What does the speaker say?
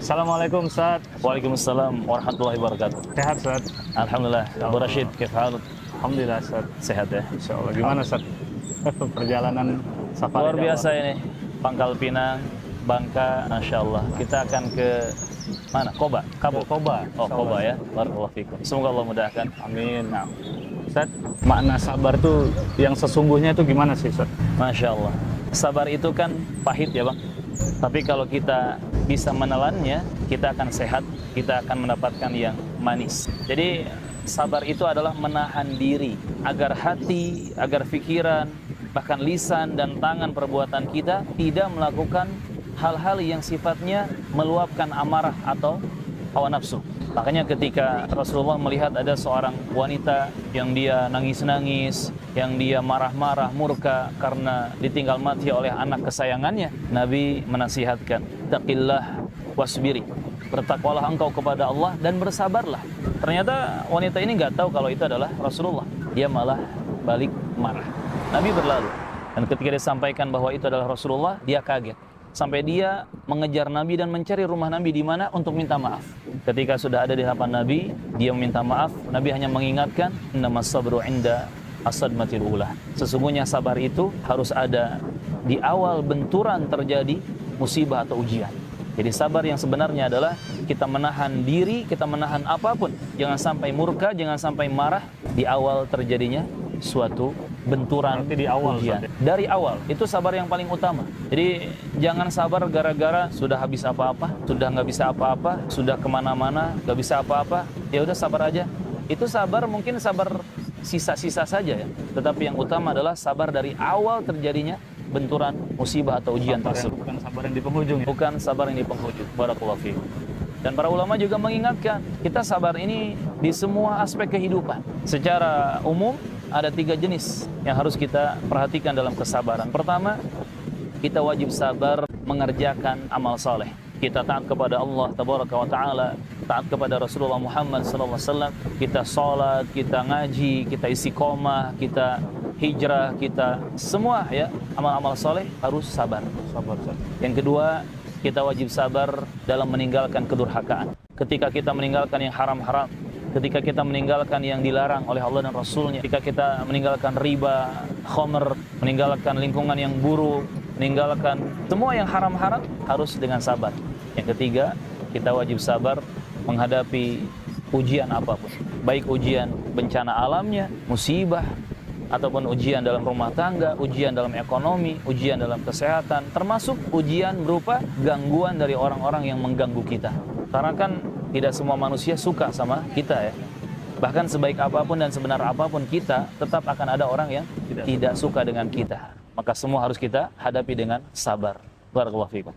Assalamualaikum Ustaz. Waalaikumsalam warahmatullahi wabarakatuh. Sehat Ustaz? Alhamdulillah. Abu Rashid, kif haluk? Alhamdulillah Ustaz. Sehat ya? Insyaallah. Gimana Ustaz? Perjalanan safari Luar biasa dakwah. ini. Pangkal Pinang, Bangka, Masya Allah. Kita akan ke mana? Koba? Kabo? Koba. Oh, Insyaallah. Koba ya. Barakallahu fikum. Semoga Allah mudahkan. Amin. Nah, Ustaz, makna sabar tuh yang sesungguhnya itu gimana sih Ustaz? Masya Allah. Sabar itu kan pahit ya Bang. Tapi kalau kita bisa menelannya, kita akan sehat, kita akan mendapatkan yang manis. Jadi sabar itu adalah menahan diri agar hati, agar pikiran, bahkan lisan dan tangan perbuatan kita tidak melakukan hal-hal yang sifatnya meluapkan amarah atau hawa nafsu. Makanya ketika Rasulullah melihat ada seorang wanita yang dia nangis-nangis, yang dia marah-marah, murka karena ditinggal mati oleh anak kesayangannya, Nabi menasihatkan, "Taqillah wasbiri." Bertakwalah engkau kepada Allah dan bersabarlah. Ternyata wanita ini nggak tahu kalau itu adalah Rasulullah. Dia malah balik marah. Nabi berlalu. Dan ketika disampaikan bahwa itu adalah Rasulullah, dia kaget. Sampai dia mengejar Nabi dan mencari rumah Nabi di mana untuk minta maaf. Ketika sudah ada di hadapan Nabi, dia meminta maaf. Nabi hanya mengingatkan, "Innamas sabru 'inda as-sadmatil ula." Sesungguhnya sabar itu harus ada di awal benturan terjadi musibah atau ujian. Jadi sabar yang sebenarnya adalah kita menahan diri, kita menahan apapun. Jangan sampai murka, jangan sampai marah di awal terjadinya suatu benturan. Berarti di awal, ujian. Ustaz, ya? Dari awal, itu sabar yang paling utama. Jadi jangan sabar gara-gara sudah habis apa-apa, sudah nggak bisa apa-apa, sudah kemana-mana, nggak bisa apa-apa, ya udah sabar aja. Itu sabar mungkin sabar sisa-sisa saja ya. Tetapi yang utama adalah sabar dari awal terjadinya benturan musibah atau ujian tersebut. Bukan sabar yang di penghujung ya? Bukan sabar yang di penghujung. Barakallahu fiik. Dan para ulama juga mengingatkan, kita sabar ini di semua aspek kehidupan. Secara umum, ada 3 jenis yang harus kita perhatikan dalam kesabaran. Pertama, kita wajib sabar mengerjakan amal saleh. Kita taat kepada Allah Tabaraka wa Ta'ala, taat kepada Rasulullah Muhammad SAW. Kita sholat, kita ngaji, kita istiqomah, kita hijrah, kita semua ya amal-amal saleh harus sabar. Sabar Ustaz. Yang kedua, kita wajib sabar dalam meninggalkan kedurhakaan. Ketika kita meninggalkan yang haram-haram, ketika kita meninggalkan yang dilarang oleh Allah dan Rasulnya, ketika kita meninggalkan riba, khamr, meninggalkan lingkungan yang buruk, meninggalkan semua yang haram-haram, harus dengan sabar. Yang ketiga, kita wajib sabar menghadapi ujian apapun, baik ujian bencana alamnya, musibah, ataupun ujian dalam rumah tangga, ujian dalam ekonomi, ujian dalam kesehatan, termasuk ujian berupa gangguan dari orang-orang yang mengganggu kita. Karena kan tidak semua manusia suka sama kita ya. Bahkan sebaik apapun dan sebenar apapun kita, tetap akan ada orang yang tidak suka dengan kita. Maka semua harus kita hadapi dengan sabar. Barakallahu fiikum.